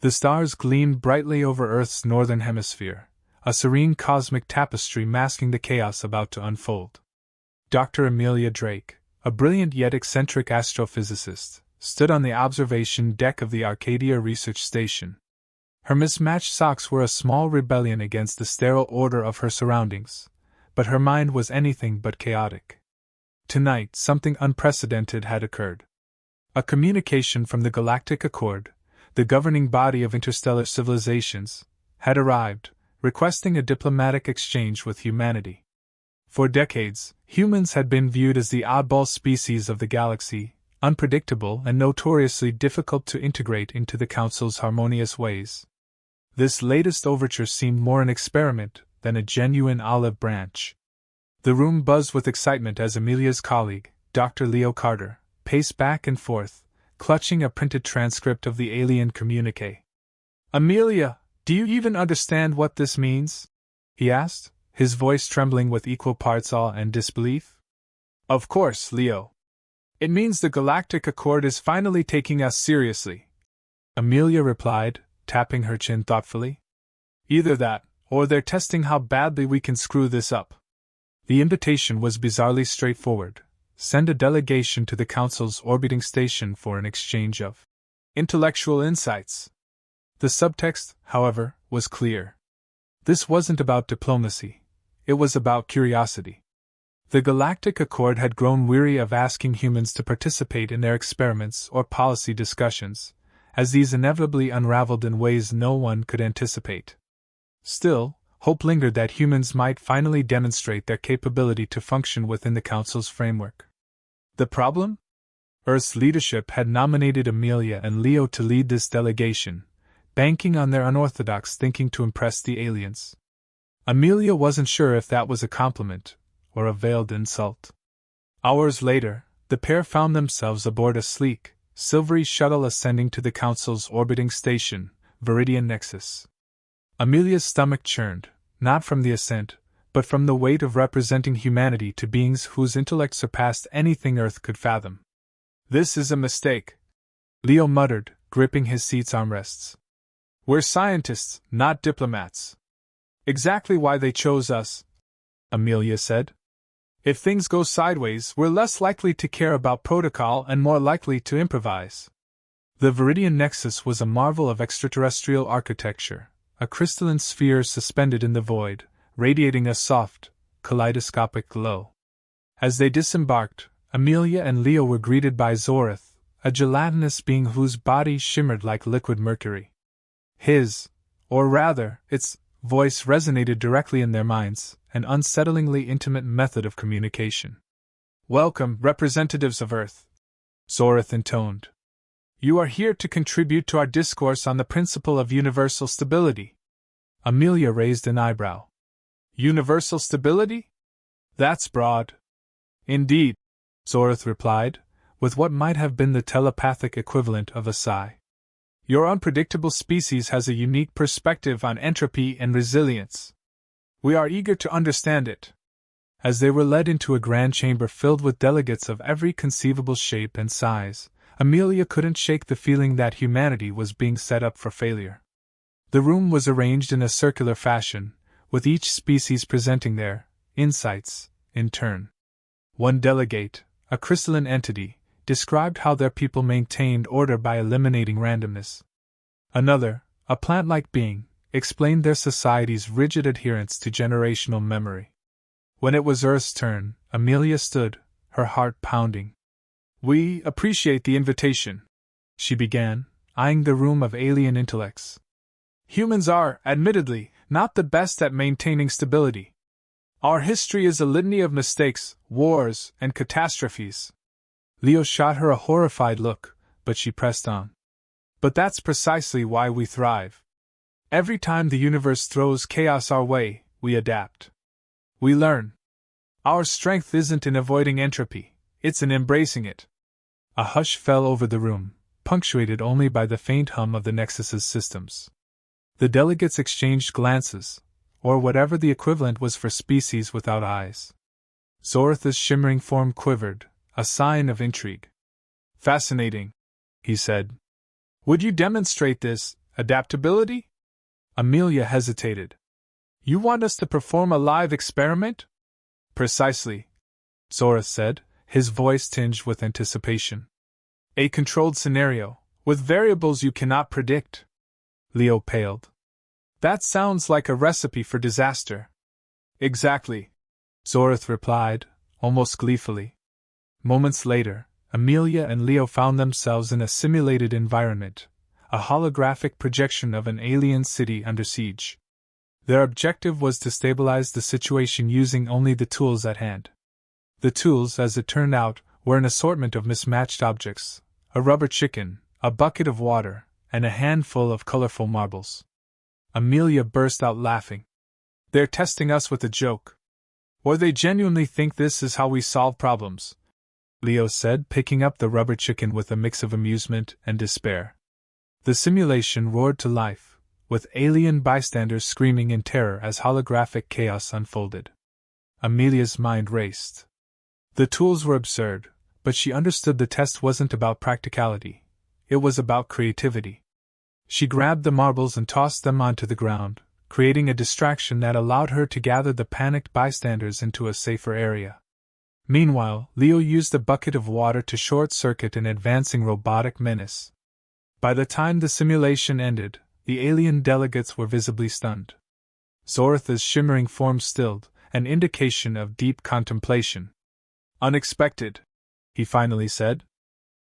The stars gleamed brightly over Earth's northern hemisphere, a serene cosmic tapestry masking the chaos about to unfold. Dr. Amelia Drake, a brilliant yet eccentric astrophysicist, stood on the observation deck of the Arcadia Research Station. Her mismatched socks were a small rebellion against the sterile order of her surroundings, but her mind was anything but chaotic. Tonight, something unprecedented had occurred. A communication from the Galactic Accord, the governing body of interstellar civilizations, had arrived, requesting a diplomatic exchange with humanity. For decades, humans had been viewed as the oddball species of the galaxy, unpredictable and notoriously difficult to integrate into the Council's harmonious ways. This latest overture seemed more an experiment than a genuine olive branch. The room buzzed with excitement as Amelia's colleague, Dr. Leo Carter, paced back and forth, clutching a printed transcript of the alien communique. "Amelia, do you even understand what this means?" he asked, his voice trembling with equal parts awe and disbelief. "Of course, Leo. It means the Galactic Accord is finally taking us seriously," Amelia replied, tapping her chin thoughtfully. "Either that, or they're testing how badly we can screw this up." The invitation was bizarrely straightforward: send a delegation to the Council's orbiting station for an exchange of intellectual insights. The subtext, however, was clear. This wasn't about diplomacy. It was about curiosity. The Galactic Accord had grown weary of asking humans to participate in their experiments or policy discussions, as these inevitably unraveled in ways no one could anticipate. Still, hope lingered that humans might finally demonstrate their capability to function within the Council's framework. The problem? Earth's leadership had nominated Amelia and Leo to lead this delegation, banking on their unorthodox thinking to impress the aliens. Amelia wasn't sure if that was a compliment or a veiled insult. Hours later, the pair found themselves aboard a sleek, silvery shuttle ascending to the Council's orbiting station, Viridian Nexus. Amelia's stomach churned, not from the ascent, but from the weight of representing humanity to beings whose intellect surpassed anything Earth could fathom. "This is a mistake," Leo muttered, gripping his seat's armrests. "We're scientists, not diplomats." "Exactly why they chose us," Amelia said. "If things go sideways, we're less likely to care about protocol and more likely to improvise." The Viridian Nexus was a marvel of extraterrestrial architecture, a crystalline sphere suspended in the void, radiating a soft, kaleidoscopic glow. As they disembarked, Amelia and Leo were greeted by Zorith, a gelatinous being whose body shimmered like liquid mercury. Or rather, its voice resonated directly in their minds, an unsettlingly intimate method of communication. "Welcome, representatives of Earth," Zorith intoned. "You are here to contribute to our discourse on the principle of universal stability." Amelia raised an eyebrow. "Universal stability? That's broad." "Indeed," Zorith replied, with what might have been the telepathic equivalent of a sigh. "Your unpredictable species has a unique perspective on entropy and resilience. We are eager to understand it." As they were led into a grand chamber filled with delegates of every conceivable shape and size, Amelia couldn't shake the feeling that humanity was being set up for failure. The room was arranged in a circular fashion, with each species presenting their insights in turn. One delegate, a crystalline entity, described how their people maintained order by eliminating randomness. Another, a plant-like being, explained their society's rigid adherence to generational memory. When it was Earth's turn, Amelia stood, her heart pounding. "We appreciate the invitation," she began, eyeing the room of alien intellects. "Humans are, admittedly, not the best at maintaining stability. Our history is a litany of mistakes, wars, and catastrophes." Leo shot her a horrified look, but she pressed on. "But that's precisely why we thrive. Every time the universe throws chaos our way, we adapt. We learn. Our strength isn't in avoiding entropy, it's in embracing it." A hush fell over the room, punctuated only by the faint hum of the Nexus's systems. The delegates exchanged glances, or whatever the equivalent was for species without eyes. Zorith's shimmering form quivered, a sign of intrigue. "Fascinating," he said. "Would you demonstrate this, Adaptability? Amelia hesitated. You want us to perform a live experiment? Precisely, Zorith said, his voice tinged with anticipation. A controlled scenario, with variables you cannot predict. Leo paled. That sounds like a recipe for disaster. Exactly, Zorith replied, almost gleefully. Moments later, Amelia and Leo found themselves in a simulated environment, a holographic projection of an alien city under siege. Their objective was to stabilize the situation using only the tools at hand. The tools, as it turned out, were an assortment of mismatched objects: a rubber chicken, a bucket of water, and a handful of colorful marbles. Amelia burst out laughing. They're testing us with a joke. Or they genuinely think this is how we solve problems, Leo said, picking up the rubber chicken with a mix of amusement and despair. The simulation roared to life, with alien bystanders screaming in terror as holographic chaos unfolded. Amelia's mind raced. The tools were absurd, but she understood the test wasn't about practicality. It was about creativity. She grabbed the marbles and tossed them onto the ground, creating a distraction that allowed her to gather the panicked bystanders into a safer area. Meanwhile, Leo used a bucket of water to short-circuit an advancing robotic menace. By the time the simulation ended, the alien delegates were visibly stunned. Zorith's shimmering form stilled, an indication of deep contemplation. Unexpected, he finally said.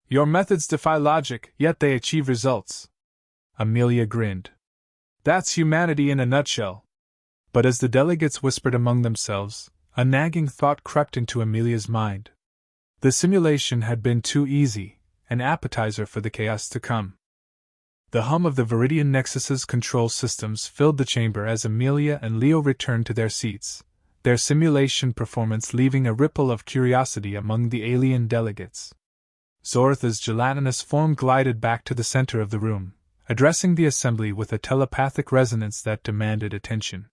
Your methods defy logic, yet they achieve results. Amelia grinned. That's humanity in a nutshell. But as the delegates whispered among themselves, a nagging thought crept into Amelia's mind. The simulation had been too easy, an appetizer for the chaos to come. The hum of the Viridian Nexus's control systems filled the chamber as Amelia and Leo returned to their seats, their simulation performance leaving a ripple of curiosity among the alien delegates. Zorith's gelatinous form glided back to the center of the room, addressing the assembly with a telepathic resonance that demanded attention.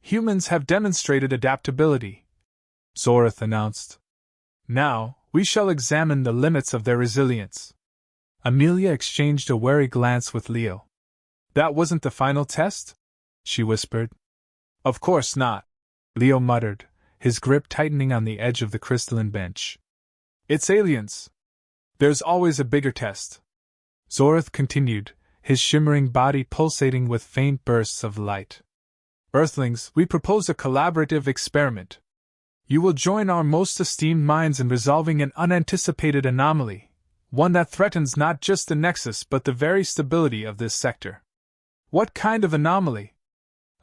Humans have demonstrated adaptability, Zorith announced. Now, we shall examine the limits of their resilience. Amelia exchanged a wary glance with Leo. That wasn't the final test? She whispered. Of course not, Leo muttered, his grip tightening on the edge of the crystalline bench. It's aliens. There's always a bigger test. Zorith continued, his shimmering body pulsating with faint bursts of light. Earthlings, we propose a collaborative experiment. You will join our most esteemed minds in resolving an unanticipated anomaly, one that threatens not just the Nexus but the very stability of this sector. What kind of anomaly?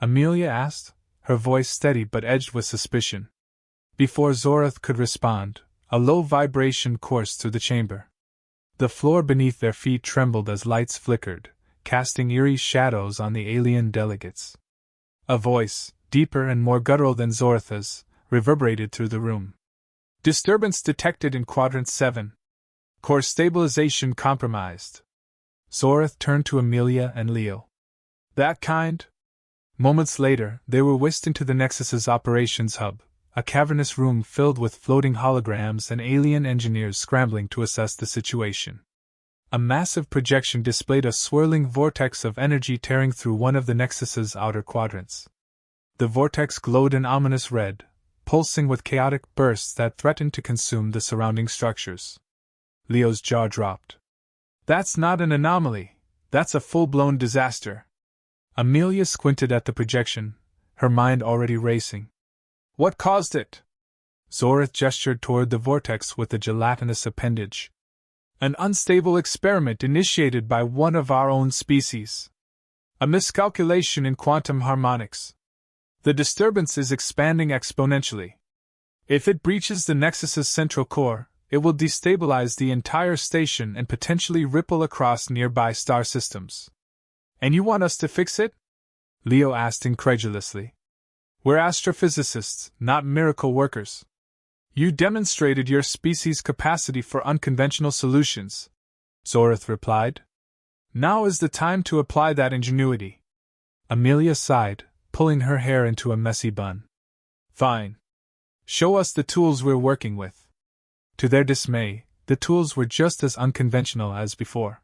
Amelia asked, her voice steady but edged with suspicion. Before Zorith could respond, a low vibration coursed through the chamber. The floor beneath their feet trembled as lights flickered, casting eerie shadows on the alien delegates. A voice, deeper and more guttural than Zorith's, reverberated through the room. Disturbance detected in Quadrant 7. Core stabilization compromised. Zorith turned to Amelia and Leo. That kind? Moments later, they were whisked into the Nexus's operations hub, a cavernous room filled with floating holograms and alien engineers scrambling to assess the situation. A massive projection displayed a swirling vortex of energy tearing through one of the Nexus's outer quadrants. The vortex glowed an ominous red, pulsing with chaotic bursts that threatened to consume the surrounding structures. Leo's jaw dropped. That's not an anomaly, that's a full-blown disaster. Amelia squinted at the projection, her mind already racing. What caused it? Zorith gestured toward the vortex with the gelatinous appendage. An unstable experiment initiated by one of our own species. A miscalculation in quantum harmonics. The disturbance is expanding exponentially. If it breaches the Nexus's central core, it will destabilize the entire station and potentially ripple across nearby star systems. And you want us to fix it? Leo asked incredulously. We're astrophysicists, not miracle workers. You demonstrated your species' capacity for unconventional solutions, Zorith replied. Now is the time to apply that ingenuity. Amelia sighed, pulling her hair into a messy bun. Fine. Show us the tools we're working with. To their dismay, the tools were just as unconventional as before.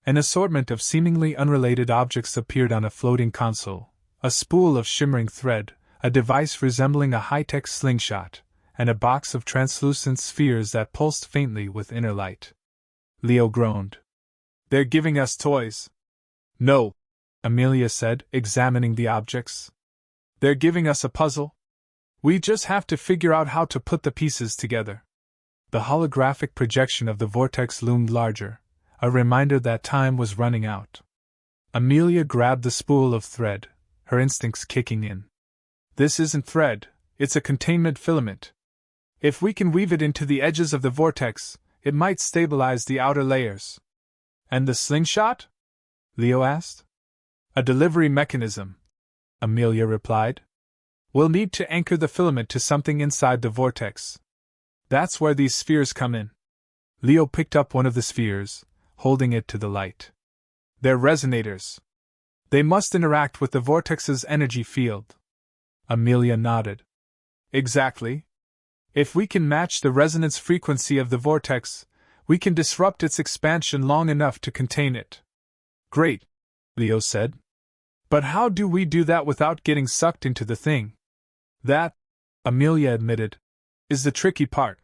An assortment of seemingly unrelated objects appeared on a floating console: a spool of shimmering thread, a device resembling a high-tech slingshot, and a box of translucent spheres that pulsed faintly with inner light. Leo groaned. "They're giving us toys." "No," Amelia said, examining the objects. "They're giving us a puzzle. We just have to figure out how to put the pieces together." The holographic projection of the vortex loomed larger, a reminder that time was running out. Amelia grabbed the spool of thread, her instincts kicking in. "This isn't thread, it's a containment filament. If we can weave it into the edges of the vortex, it might stabilize the outer layers." "And the slingshot?" Leo asked. "A delivery mechanism," Amelia replied. "We'll need to anchor the filament to something inside the vortex. That's where these spheres come in." Leo picked up one of the spheres, holding it to the light. "They're resonators. They must interact with the vortex's energy field." Amelia nodded. "Exactly. If we can match the resonance frequency of the vortex, we can disrupt its expansion long enough to contain it." "Great," Leo said. "But how do we do that without getting sucked into the thing?" "That," Amelia admitted, "is the tricky part."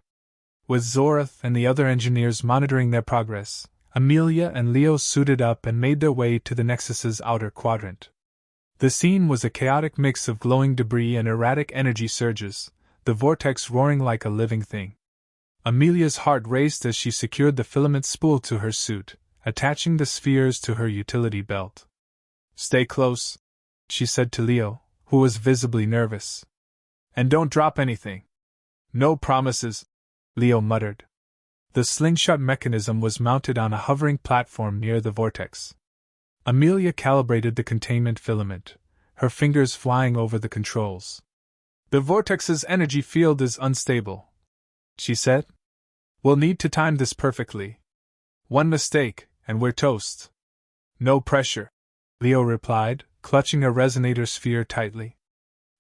With Zorath and the other engineers monitoring their progress, Amelia and Leo suited up and made their way to the Nexus's outer quadrant. The scene was a chaotic mix of glowing debris and erratic energy surges, the vortex roaring like a living thing. Amelia's heart raced as she secured the filament spool to her suit, attaching the spheres to her utility belt. "Stay close," she said to Leo, who was visibly nervous. "And don't drop anything." "No promises," Leo muttered. The slingshot mechanism was mounted on a hovering platform near the vortex. Amelia calibrated the containment filament, her fingers flying over the controls. "The vortex's energy field is unstable," she said. "We'll need to time this perfectly. One mistake, and we're toast." "No pressure," Leo replied, clutching a resonator sphere tightly.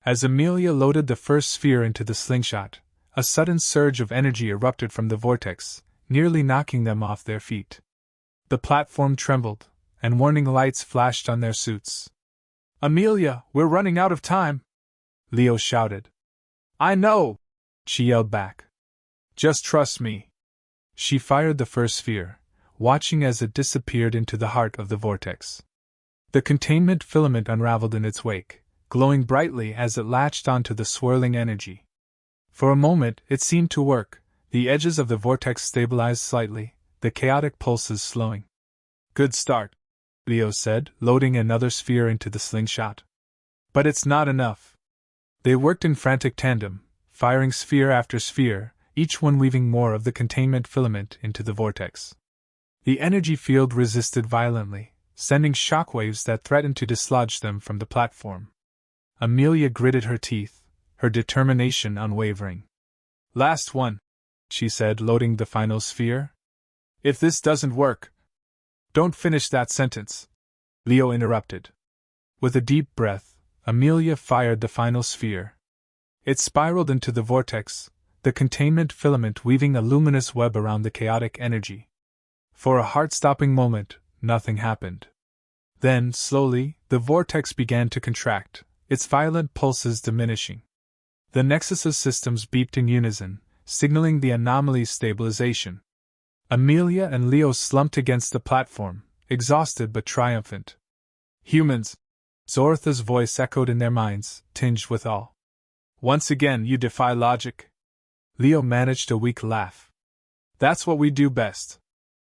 As Amelia loaded the first sphere into the slingshot, a sudden surge of energy erupted from the vortex, nearly knocking them off their feet. The platform trembled, and warning lights flashed on their suits. "Amelia, we're running out of time!" Leo shouted. "I know!" she yelled back. "Just trust me." She fired the first sphere, watching as it disappeared into the heart of the vortex. The containment filament unraveled in its wake, glowing brightly as it latched onto the swirling energy. For a moment it seemed to work, the edges of the vortex stabilized slightly, the chaotic pulses slowing. "Good start," Leo said, loading another sphere into the slingshot. "But it's not enough." They worked in frantic tandem, firing sphere after sphere, each one weaving more of the containment filament into the vortex. The energy field resisted violently, sending shockwaves that threatened to dislodge them from the platform. Amelia gritted her teeth, her determination unwavering. "Last one," she said, loading the final sphere. "If this doesn't work—" "Don't finish that sentence," Leo interrupted. With a deep breath, Amelia fired the final sphere. It spiraled into the vortex, the containment filament weaving a luminous web around the chaotic energy. For a heart-stopping moment, nothing happened. Then, slowly, the vortex began to contract, its violent pulses diminishing. The Nexus's systems beeped in unison, signaling the anomaly's stabilization. Amelia and Leo slumped against the platform, exhausted but triumphant. "Humans!" Zoratha's voice echoed in their minds, tinged with awe. "Once again you defy logic." Leo managed a weak laugh. "That's what we do best."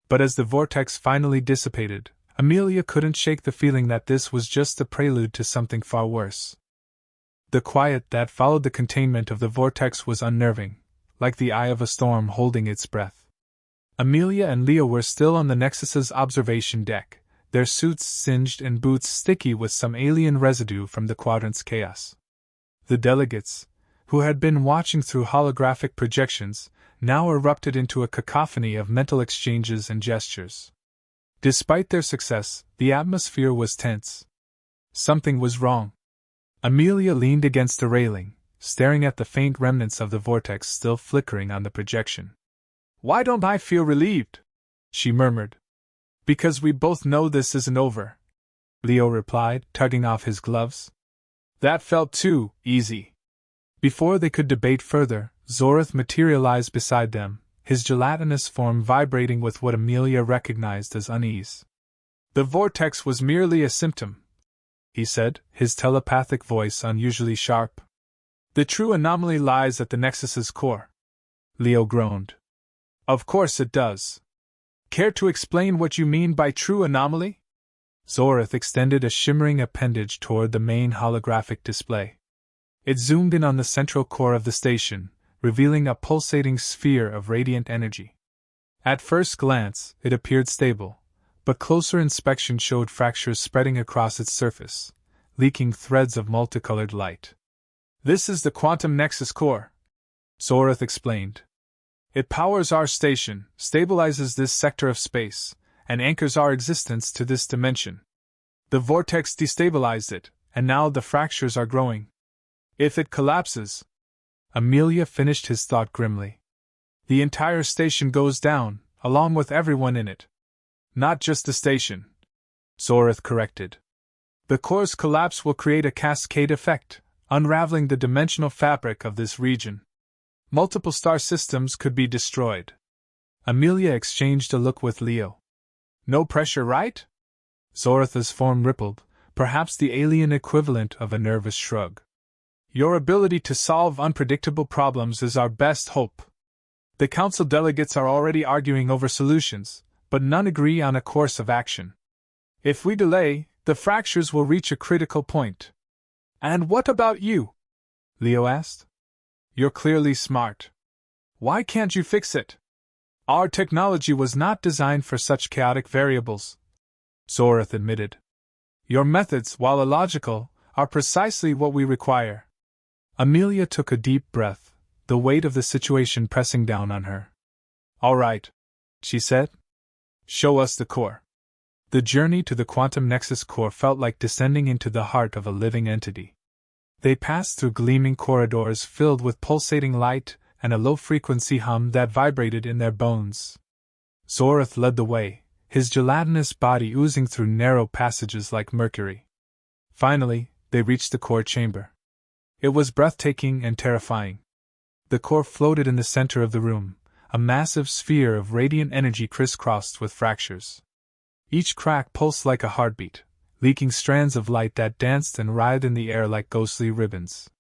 But as the vortex finally dissipated, Amelia couldn't shake the feeling that this was just the prelude to something far worse. The quiet that followed the containment of the vortex was unnerving, like the eye of a storm holding its breath. Amelia and Leo were still on the Nexus's observation deck, their suits singed and boots sticky with some alien residue from the quadrant's chaos. The delegates, who had been watching through holographic projections, now erupted into a cacophony of mental exchanges and gestures. Despite their success, the atmosphere was tense. Something was wrong. Amelia leaned against a railing, staring at the faint remnants of the vortex still flickering on the projection. "Why don't I feel relieved?" she murmured. Because we both know this isn't over, Leo replied, tugging off his gloves. That felt too easy. Before they could debate further, Zorith materialized beside them, his gelatinous form vibrating with what Amelia recognized as unease. The vortex was merely a symptom, he said, his telepathic voice unusually sharp. The true anomaly lies at the Nexus's core. Leo groaned. Of course it does. Care to explain what you mean by true anomaly? Zorith extended a shimmering appendage toward the main holographic display. It zoomed in on the central core of the station, revealing a pulsating sphere of radiant energy. At first glance, it appeared stable, but closer inspection showed fractures spreading across its surface, leaking threads of multicolored light. This is the quantum nexus core, Zorith explained. It powers our station, stabilizes this sector of space, and anchors our existence to this dimension. The vortex destabilized it, and now the fractures are growing. If it collapses, Amelia finished his thought grimly, the entire station goes down, along with everyone in it. Not just the station, Zorith corrected. The core's collapse will create a cascade effect, unraveling the dimensional fabric of this region. Multiple star systems could be destroyed. Amelia exchanged a look with Leo. No pressure, right? Zorith's form rippled, perhaps the alien equivalent of a nervous shrug. Your ability to solve unpredictable problems is our best hope. The council delegates are already arguing over solutions, but none agree on a course of action. If we delay, the fractures will reach a critical point. And what about you? Leo asked. You're clearly smart. Why can't you fix it? Our technology was not designed for such chaotic variables, Zorith admitted. Your methods, while illogical, are precisely what we require. Amelia took a deep breath, the weight of the situation pressing down on her. All right, she said. Show us the core. The journey to the quantum nexus core felt like descending into the heart of a living entity. They passed through gleaming corridors filled with pulsating light and a low-frequency hum that vibrated in their bones. Zorith led the way, his gelatinous body oozing through narrow passages like mercury. Finally, they reached the core chamber. It was breathtaking and terrifying. The core floated in the center of the room, a massive sphere of radiant energy crisscrossed with fractures. Each crack pulsed like a heartbeat, leaking strands of light that danced and writhed in the air like ghostly ribbons.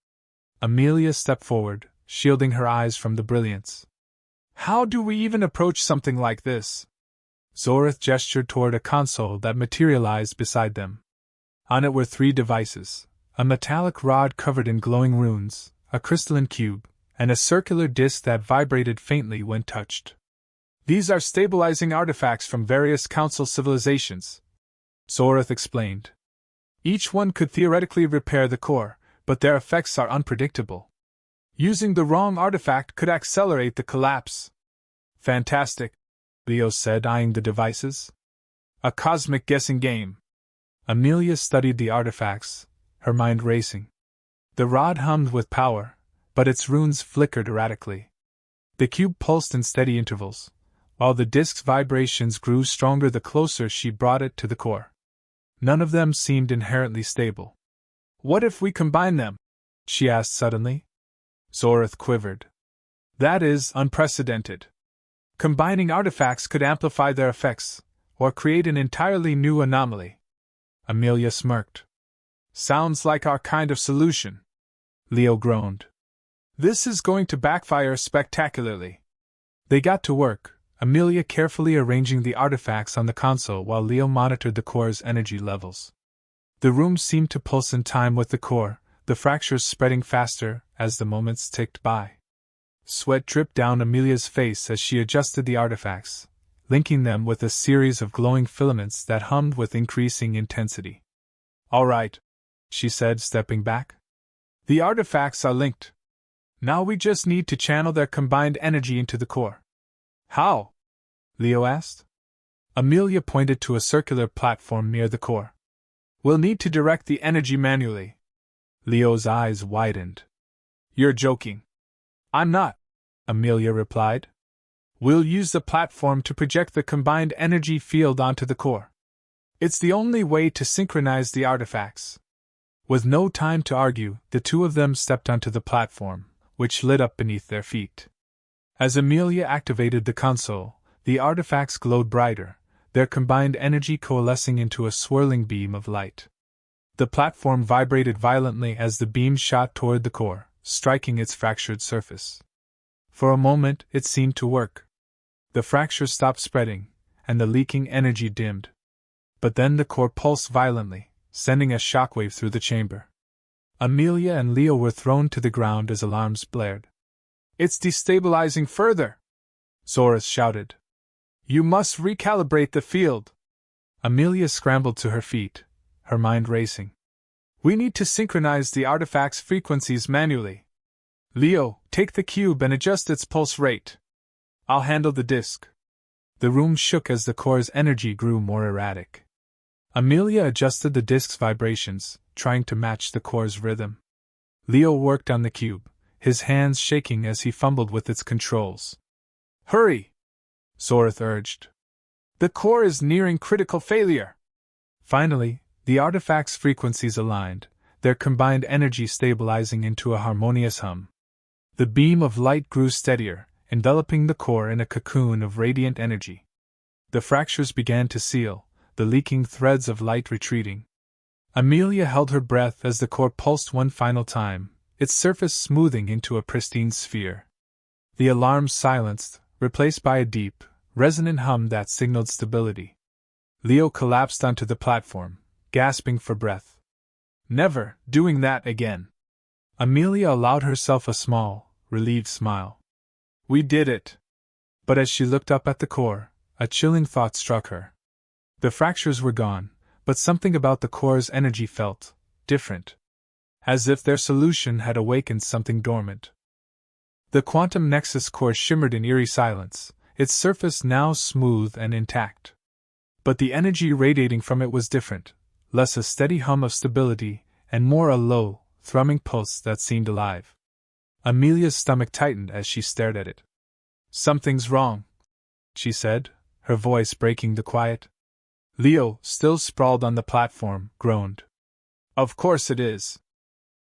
Amelia stepped forward, shielding her eyes from the brilliance. How do we even approach something like this? Zorith gestured toward a console that materialized beside them. On it were 3 devices, a metallic rod covered in glowing runes, a crystalline cube, and a circular disc that vibrated faintly when touched. These are stabilizing artifacts from various council civilizations, Zorith explained. Each one could theoretically repair the core, but their effects are unpredictable. Using the wrong artifact could accelerate the collapse. Fantastic, Leo said, eyeing the devices. A cosmic guessing game. Amelia studied the artifacts, her mind racing. The rod hummed with power, but its runes flickered erratically. The cube pulsed in steady intervals, while the disk's vibrations grew stronger the closer she brought it to the core. None of them seemed inherently stable. What if we combine them? She asked suddenly. Zorith quivered. That is unprecedented. Combining artifacts could amplify their effects, or create an entirely new anomaly. Amelia smirked. Sounds like our kind of solution. Leo groaned. This is going to backfire spectacularly. They got to work, Amelia carefully arranging the artifacts on the console while Leo monitored the core's energy levels. The room seemed to pulse in time with the core, the fractures spreading faster as the moments ticked by. Sweat dripped down Amelia's face as she adjusted the artifacts, linking them with a series of glowing filaments that hummed with increasing intensity. All right, she said, stepping back. The artifacts are linked. Now we just need to channel their combined energy into the core. How? Leo asked. Amelia pointed to a circular platform near the core. We'll need to direct the energy manually. Leo's eyes widened. You're joking. I'm not, Amelia replied. We'll use the platform to project the combined energy field onto the core. It's the only way to synchronize the artifacts. With no time to argue, the two of them stepped onto the platform, which lit up beneath their feet. As Amelia activated the console, the artifacts glowed brighter, their combined energy coalescing into a swirling beam of light. The platform vibrated violently as the beam shot toward the core, striking its fractured surface. For a moment, it seemed to work. The fractures stopped spreading, and the leaking energy dimmed. But then the core pulsed violently, sending a shockwave through the chamber. Amelia and Leo were thrown to the ground as alarms blared. "It's destabilizing further!" Zorith shouted. "You must recalibrate the field!" Amelia scrambled to her feet, her mind racing. "We need to synchronize the artifact's frequencies manually. Leo, take the cube and adjust its pulse rate. I'll handle the disk." The room shook as the core's energy grew more erratic. Amelia adjusted the disk's vibrations, trying to match the core's rhythm. Leo worked on the cube, his hands shaking as he fumbled with its controls. "Hurry!" Zorith urged. "The core is nearing critical failure." Finally, the artifact's frequencies aligned, their combined energy stabilizing into a harmonious hum. The beam of light grew steadier, enveloping the core in a cocoon of radiant energy. The fractures began to seal, the leaking threads of light retreating. Amelia held her breath as the core pulsed one final time, its surface smoothing into a pristine sphere. The alarms silenced, replaced by a deep, resonant hum that signaled stability. Leo collapsed onto the platform, gasping for breath. "Never doing that again." Amelia allowed herself a small, relieved smile. "We did it." But as she looked up at the core, a chilling thought struck her. The fractures were gone, but something about the core's energy felt different. As if their solution had awakened something dormant. The quantum nexus core shimmered in eerie silence, its surface now smooth and intact. But the energy radiating from it was different, less a steady hum of stability, and more a low, thrumming pulse that seemed alive. Amelia's stomach tightened as she stared at it. "Something's wrong," she said, her voice breaking the quiet. Leo, still sprawled on the platform, groaned. "Of course it is.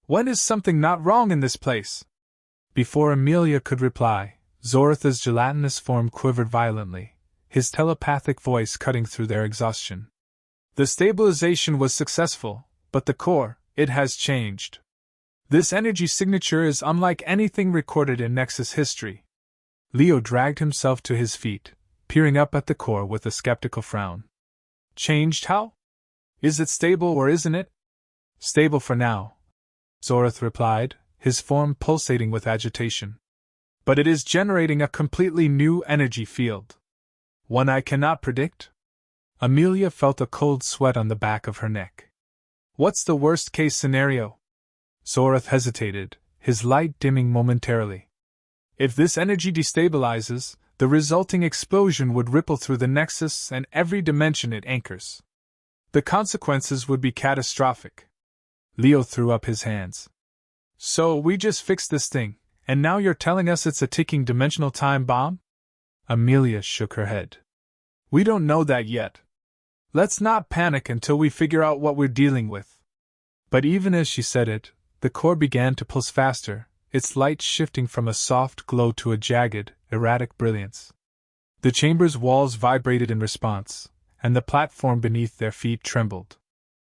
When is something not wrong in this place?" Before Amelia could reply, Zorith's gelatinous form quivered violently, his telepathic voice cutting through their exhaustion. "The stabilization was successful, but the core, it has changed. This energy signature is unlike anything recorded in Nexus history." Leo dragged himself to his feet, peering up at the core with a skeptical frown. "Changed how? Is it stable or isn't it?" "Stable for now," Zorith replied, his form pulsating with agitation. "But it is generating a completely new energy field. One I cannot predict?" Amelia felt a cold sweat on the back of her neck. "What's the worst-case scenario?" Zorith hesitated, his light dimming momentarily. "If this energy destabilizes, the resulting explosion would ripple through the Nexus and every dimension it anchors. The consequences would be catastrophic." Leo threw up his hands. "So we just fixed this thing, and now you're telling us it's a ticking dimensional time bomb?" Amelia shook her head. "We don't know that yet. Let's not panic until we figure out what we're dealing with." But even as she said it, the core began to pulse faster, its light shifting from a soft glow to a jagged, erratic brilliance. The chamber's walls vibrated in response, and the platform beneath their feet trembled.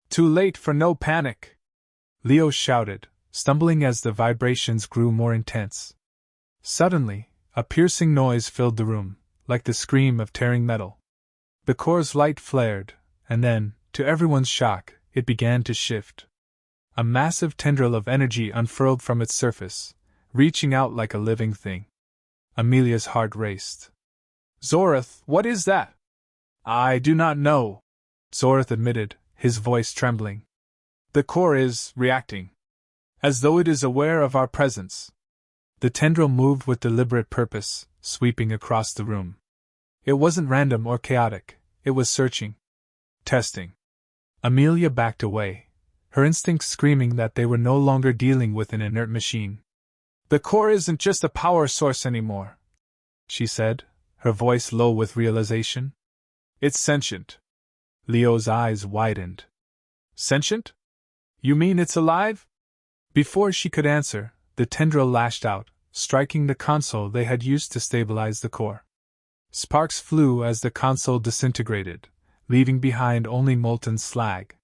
"Too late for no panic!" Leo shouted, stumbling as the vibrations grew more intense. Suddenly, a piercing noise filled the room, like the scream of tearing metal. The core's light flared, and then, to everyone's shock, it began to shift. A massive tendril of energy unfurled from its surface, reaching out like a living thing. Amelia's heart raced. "Zorith, what is that?" "I do not know," Zorith admitted, his voice trembling. "The core is reacting. As though it is aware of our presence." The tendril moved with deliberate purpose, sweeping across the room. It wasn't random or chaotic, it was searching. Testing. Amelia backed away, her instincts screaming that they were no longer dealing with an inert machine. "The core isn't just a power source anymore," she said, her voice low with realization. It's sentient. Leo's eyes widened. Sentient? You mean it's alive? Before she could answer, the tendril lashed out, striking the console they had used to stabilize the core. Sparks flew as the console disintegrated, leaving behind only molten slag.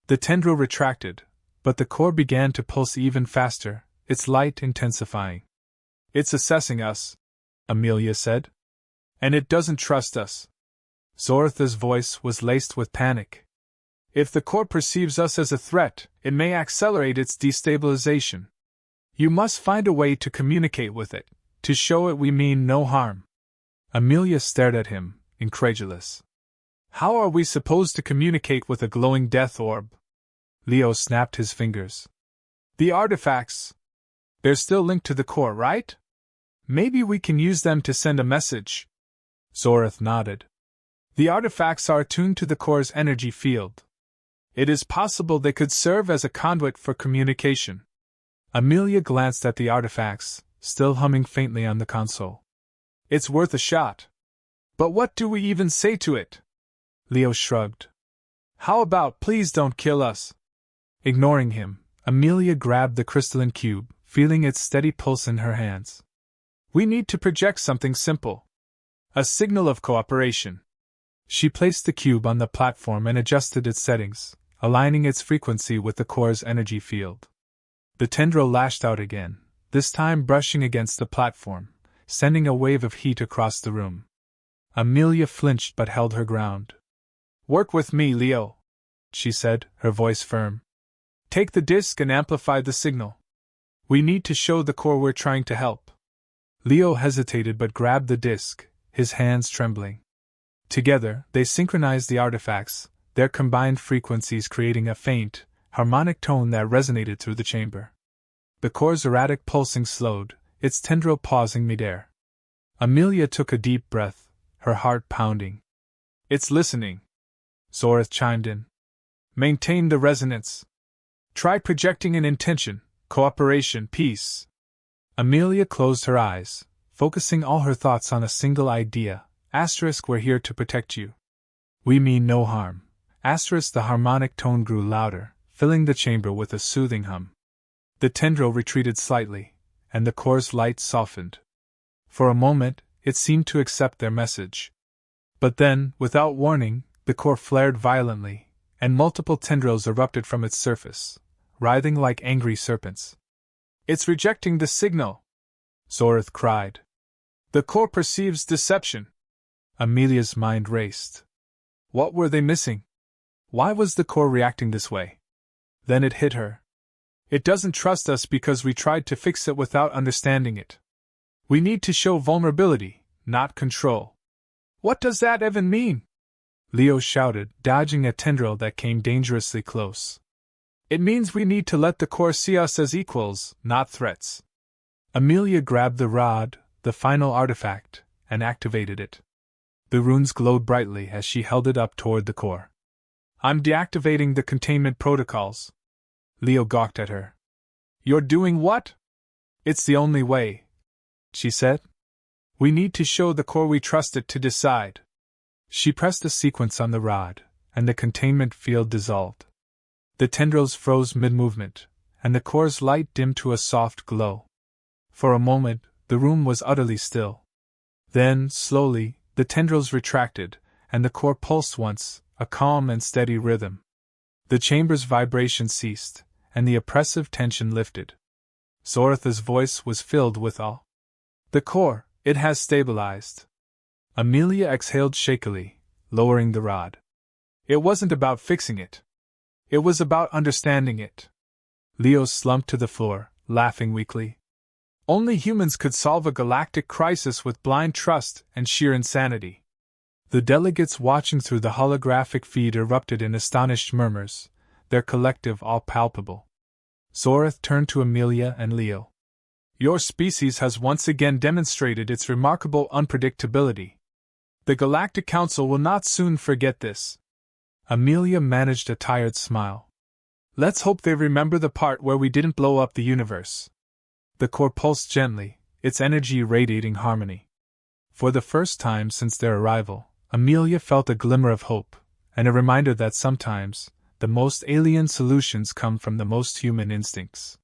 The tendril retracted, but the core began to pulse even faster, its light intensifying. It's assessing us, Amelia said. And it doesn't trust us. Zoratha's voice was laced with panic. If the core perceives us as a threat, it may accelerate its destabilization. You must find a way to communicate with it, to show it we mean no harm. Amelia stared at him, incredulous. How are we supposed to communicate with a glowing death orb? Leo snapped his fingers. The artifacts. They're still linked to the core, right? Maybe we can use them to send a message. Zorath nodded. The artifacts are attuned to the core's energy field. It is possible they could serve as a conduit for communication. Amelia glanced at the artifacts, still humming faintly on the console. It's worth a shot. But what do we even say to it? Leo shrugged. How about please don't kill us? Ignoring him, Amelia grabbed the crystalline cube, feeling its steady pulse in her hands. We need to project something simple. A signal of cooperation. She placed the cube on the platform and adjusted its settings, aligning its frequency with the core's energy field. The tendril lashed out again, this time brushing against the platform, sending a wave of heat across the room. Amelia flinched but held her ground. Work with me, Leo, she said, her voice firm. Take the disc and amplify the signal. We need to show the core we're trying to help. Leo hesitated but grabbed the disc, his hands trembling. Together, they synchronized the artifacts, their combined frequencies creating a faint, harmonic tone that resonated through the chamber. The core's erratic pulsing slowed, its tendril pausing midair. Amelia took a deep breath, her heart pounding. It's listening, Zorath chimed in. Maintain the resonance. Try projecting an intention, cooperation, peace. Amelia closed her eyes, focusing all her thoughts on a single idea. We're here to protect you. We mean no harm. The harmonic tone grew louder, filling the chamber with a soothing hum. The tendril retreated slightly, and the core's light softened. For a moment, it seemed to accept their message. But then, without warning, the core flared violently, and multiple tendrils erupted from its surface, writhing like angry serpents. It's rejecting the signal, Zorath cried. The core perceives deception. Amelia's mind raced. What were they missing? Why was the core reacting this way? Then it hit her. It doesn't trust us because we tried to fix it without understanding it. We need to show vulnerability, not control. What does that even mean? Leo shouted, dodging a tendril that came dangerously close. It means we need to let the core see us as equals, not threats. Amelia grabbed the rod, the final artifact, and activated it. The runes glowed brightly as she held it up toward the core. I'm deactivating the containment protocols. Leo gawked at her. You're doing what? It's the only way, she said. We need to show the core we trust it to decide. She pressed a sequence on the rod, and the containment field dissolved. The tendrils froze mid-movement, and the core's light dimmed to a soft glow. For a moment, the room was utterly still. Then, slowly, the tendrils retracted, and the core pulsed once, a calm and steady rhythm. The chamber's vibration ceased, and the oppressive tension lifted. Zoratha's voice was filled with awe. The core, it has stabilized. Amelia exhaled shakily, lowering the rod. It wasn't about fixing it. It was about understanding it. Leo slumped to the floor, laughing weakly. Only humans could solve a galactic crisis with blind trust and sheer insanity. The delegates watching through the holographic feed erupted in astonished murmurs, their collective awe palpable. Zorath turned to Amelia and Leo. Your species has once again demonstrated its remarkable unpredictability. The Galactic Council will not soon forget this. Amelia managed a tired smile. Let's hope they remember the part where we didn't blow up the universe. The core pulsed gently, its energy radiating harmony. For the first time since their arrival, Amelia felt a glimmer of hope, and a reminder that sometimes the most alien solutions come from the most human instincts.